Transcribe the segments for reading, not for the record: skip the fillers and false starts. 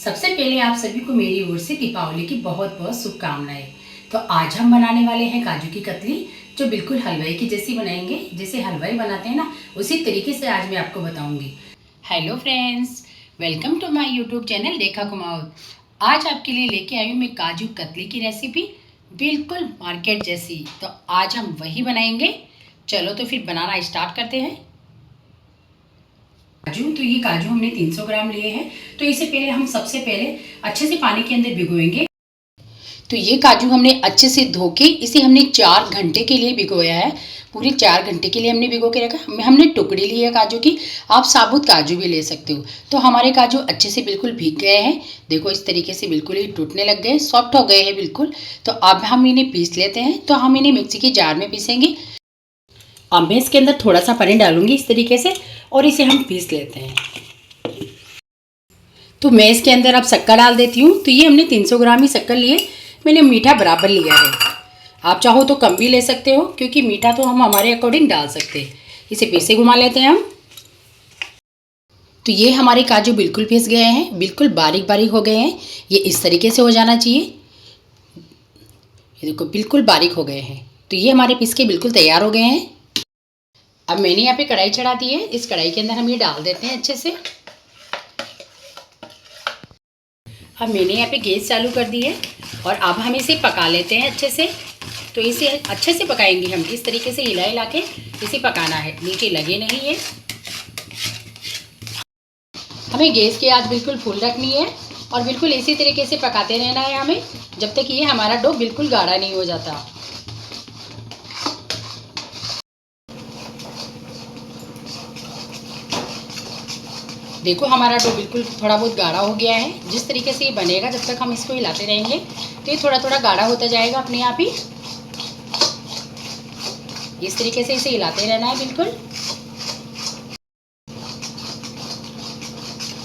सबसे पहले आप सभी को मेरी ओर से दीपावली की बहुत बहुत शुभकामनाएं। तो आज हम बनाने वाले हैं काजू की कतली, जो बिल्कुल हलवाई की जैसी बनाएंगे। जैसे हलवाई बनाते हैं ना, उसी तरीके से आज मैं आपको बताऊंगी। Hello friends, welcome to my YouTube channel Rekha Kumar. आज आपके लिए लेके आई हूँ मैं काजू कतली की रेसिपी, बिल्कुल मार्केट जैसी। तो आज हम वही बनाएंगे। चलो तो फिर बनाना स्टार्ट करते हैं। तो ये काजू हमने 300 ग्राम लिए हैं। तो इसे पहले हम सबसे पहले अच्छे से पानी के अंदर भिगोएंगे। तो ये काजू हमने अच्छे से धो के इसे हमने 4 घंटे के लिए भिगोया है। पूरे 4 घंटे के लिए हमने भिगो के रखा। हमने टुकड़ी ली है काजू की, आप साबुत काजू भी ले सकते हो। तो हमारे काजू अच्छे से बिल्कुल भीग गए हैं। देखो इस तरीके से बिल्कुल ही टूटने लग गए, सॉफ्ट हो गए हैं बिल्कुल। तो अब हम इन्हें पीस लेते हैं। तो हम इन्हें मिक्सी के जार में पीसेंगे। अब मैं इसके अंदर थोड़ा सा पानी डालूंगी इस तरीके से, और इसे हम पीस लेते हैं। तो मैं इसके अंदर अब शक्कर डाल देती हूँ। तो ये हमने 300 ग्राम ही शक्कर लिए, मैंने मीठा बराबर लिया है। आप चाहो तो कम भी ले सकते हो, क्योंकि मीठा तो हम हमारे अकॉर्डिंग डाल सकते हैं। इसे फिर से घुमा लेते हैं हम। तो ये हमारे काजू बिल्कुल पिस गए हैं, बिल्कुल बारीक बारीक हो गए हैं। ये इस तरीके से हो जाना चाहिए। ये देखो बिल्कुल बारीक हो गए हैं। तो ये हमारे पिस के बिल्कुल तैयार हो गए हैं। अब मैंने यहाँ पे कढ़ाई चढ़ा दी है। इस कढ़ाई के अंदर हम ये डाल देते हैं अच्छे से। अब मैंने यहाँ पे गैस चालू कर दी है, और अब हम इसे पका लेते हैं अच्छे से। तो इसे अच्छे से पकाएंगे हम, इस तरीके से हिला हिला के इसे पकाना है, नीचे लगे नहीं है। हमें गैस की आंच बिल्कुल फुल रखनी है, और बिल्कुल इसी तरीके से पकाते रहना है हमें, जब तक ये हमारा डो बिल्कुल गाढ़ा नहीं हो जाता। देखो हमारा डो बिल्कुल थोड़ा बहुत गाढ़ा हो गया है। जिस तरीके से ये बनेगा, जब तक हम इसको हिलाते रहेंगे तो ये थोड़ा थोड़ा गाढ़ा होता जाएगा अपने आप ही। इस तरीके से इसे हिलाते रहना है बिल्कुल।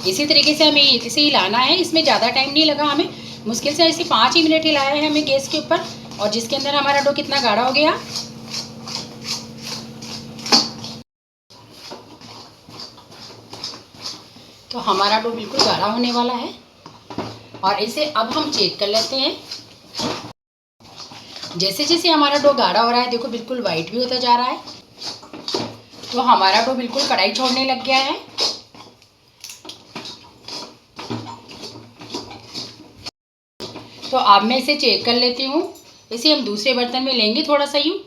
इसी तरीके से हमें इसे हिलाना है। इसमें ज़्यादा टाइम नहीं लगा हमें, मुश्किल से ऐसे 5 ही मिनट हिलाया है हमें गैस के ऊपर, और जिसके अंदर हमारा डो कितना गाढ़ा हो गया। तो हमारा डो बिल्कुल गाढ़ा होने वाला है, और इसे अब हम चेक कर लेते हैं। जैसे जैसे हमारा डो गाढ़ा हो रहा है, देखो बिल्कुल वाइट भी होता जा रहा है। तो हमारा डो बिल्कुल कढ़ाई छोड़ने लग गया है। तो अब मैं इसे चेक कर लेती हूँ। इसे हम दूसरे बर्तन में लेंगे थोड़ा सा यूँ,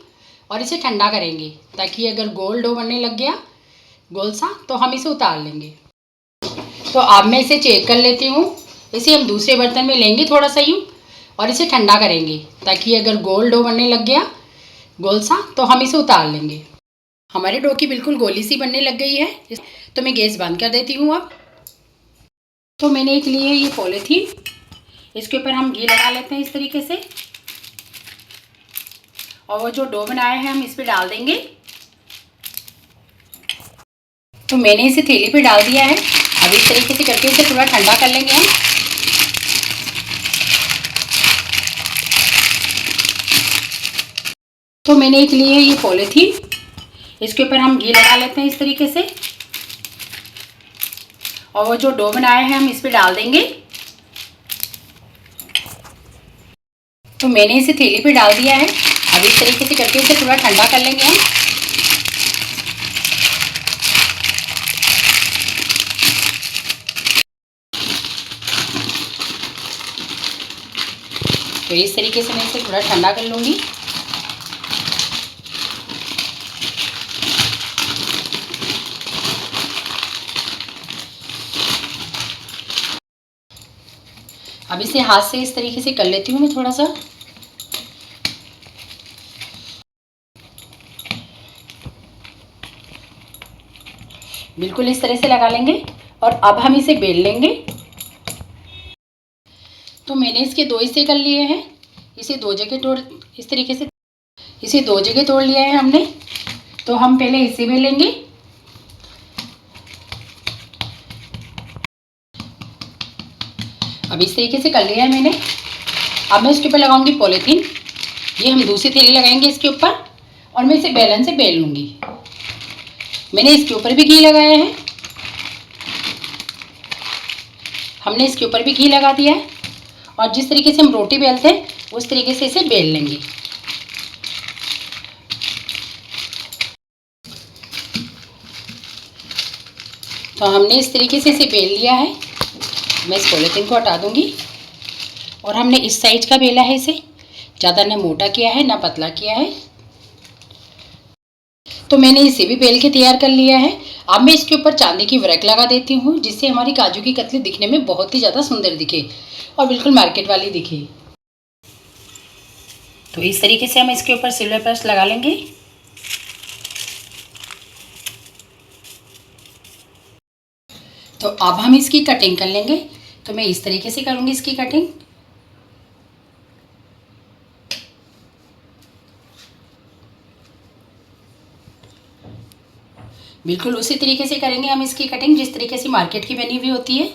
और इसे ठंडा करेंगे, ताकि अगर गोल डो बनने लग गया गोल सा, तो हम इसे उतार लेंगे। तो अब मैं इसे चेक कर लेती हूँ। इसे हम दूसरे बर्तन में लेंगे थोड़ा सा यूँ, और इसे ठंडा करेंगे, ताकि अगर गोल डो बनने लग गया गोल सा, तो हम इसे उतार लेंगे। हमारे डो की बिल्कुल गोली सी बनने लग गई है। तो मैं गैस बंद कर देती हूँ अब। तो मैंने एक ली है ये पॉलीथीन, इसके ऊपर हम घी लगा लेते हैं इस तरीके से, और वो जो डो बनाया है हम इस पर डाल देंगे। तो मैंने इसे थैली पे डाल दिया है। अब इस तरीके से करके इसे थोड़ा ठंडा कर लेंगे हम। तो मैंने एक ली है ये पॉलीथीन, इसके ऊपर हम घी लगा लेते हैं इस तरीके से, और वो जो डो बनाया है हम इस पे डाल देंगे। तो मैंने इसे थैली पे डाल दिया है। अब इस तरीके से करके इसे थोड़ा ठंडा कर लेंगे हम। तो इस तरीके से मैं इसे थोड़ा ठंडा कर लूँगी। अब इसे हाथ से इस तरीके से कर लेती हूँ मैं थोड़ा सा। बिल्कुल इस तरह से लगा लेंगे, और अब हम इसे बेल लेंगे। तो मैंने इसके 2 हिस्से कर लिए हैं। इसे 2 जगह तोड़, इस तरीके से इसे 2 जगह तोड़ लिया है हमने। तो हम पहले इसे बेलेंगे। अब इस तरीके से कर लिया है मैंने। अब मैं इसके ऊपर लगाऊंगी पॉलीथीन। ये हम दूसरी थैली लगाएंगे इसके ऊपर, और मैं इसे बेलन से बेल लूँगी। मैंने इसके ऊपर भी घी लगाया है। हमने इसके ऊपर भी घी लगा दिया है और जिस तरीके से हम रोटी बेलते हैं उस तरीके से इसे बेल लेंगे। तो हमने इस तरीके से इसे बेल लिया है। मैं इस पॉलीथिन को हटा दूंगी। और हमने इस साइज का बेला है, इसे ज़्यादा ना मोटा किया है ना पतला किया है। तो मैंने इसे भी बेल के तैयार कर लिया है। अब मैं इसके ऊपर चांदी की वर्क लगा देती हूँ, जिससे हमारी काजू की कतली दिखने में बहुत ही ज़्यादा सुंदर दिखे और बिल्कुल मार्केट वाली दिखे। तो इस तरीके से हम इसके ऊपर सिल्वर ब्रश लगा लेंगे। तो अब हम इसकी कटिंग कर लेंगे। तो मैं इस तरीके से करूँगी इसकी कटिंग। बिल्कुल उसी तरीके से करेंगे हम इसकी कटिंग जिस तरीके से मार्केट की बनी हुई होती है।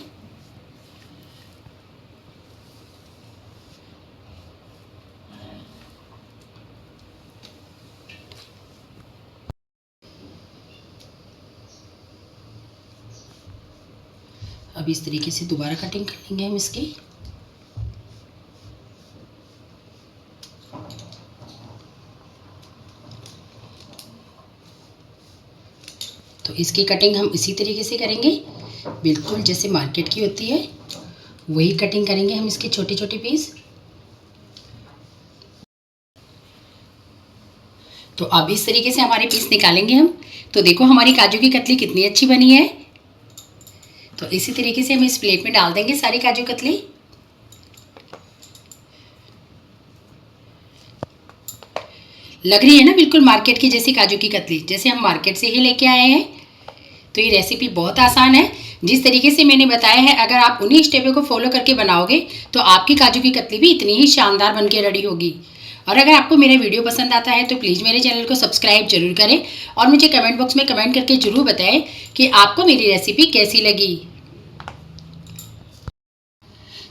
अब इस तरीके से दोबारा कटिंग कर लेंगे हम इसकी। तो इसकी कटिंग हम इसी तरीके से करेंगे, बिल्कुल जैसे मार्केट की होती है वही कटिंग करेंगे हम इसके छोटे छोटे पीस। तो अब इस तरीके से हमारे पीस निकालेंगे हम। तो देखो हमारी काजू की कतली कितनी अच्छी बनी है। तो इसी तरीके से हम इस प्लेट में डाल देंगे सारी काजू कतली। लग रही है ना बिल्कुल मार्केट की जैसी काजू की कतली, जैसे हम मार्केट से ही लेके आए हैं। तो ये रेसिपी बहुत आसान है। जिस तरीके से मैंने बताया है, अगर आप उन्हीं स्टेपों को फॉलो करके बनाओगे तो आपकी काजू की कतली भी इतनी ही शानदार बन के रेडी होगी। और अगर आपको मेरा वीडियो पसंद आता है तो प्लीज़ मेरे चैनल को सब्सक्राइब जरूर करें और मुझे कमेंट बॉक्स में कमेंट करके ज़रूर बताएं कि आपको मेरी रेसिपी कैसी लगी।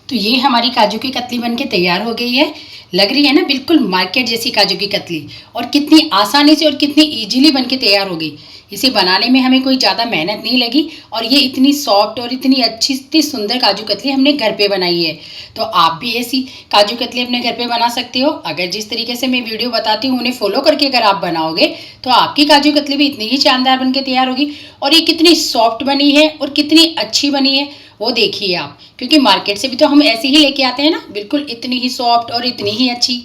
तो ये हमारी काजू की कतली बनके तैयार हो गई है। लग रही है ना बिल्कुल मार्केट जैसी काजू की कतली, और कितनी आसानी से और कितनी इजीली बनके तैयार हो गई। इसे बनाने में हमें कोई ज़्यादा मेहनत नहीं लगी और ये इतनी सॉफ्ट और इतनी अच्छी इतनी सुंदर काजू कतली हमने घर पे बनाई है। तो आप भी ऐसी काजू कतली अपने घर पे बना सकते हो। अगर जिस तरीके से मैं वीडियो बताती हूँ उन्हें फॉलो करके अगर आप बनाओगे तो आपकी काजू कतली भी इतनी ही शानदार बनके तैयार होगी। और ये कितनी सॉफ्ट बनी है और कितनी अच्छी बनी है वो देखिए आप, क्योंकि मार्केट से भी तो हम ऐसे ही लेके आते हैं ना, बिल्कुल इतनी ही सॉफ्ट और इतनी ही अच्छी।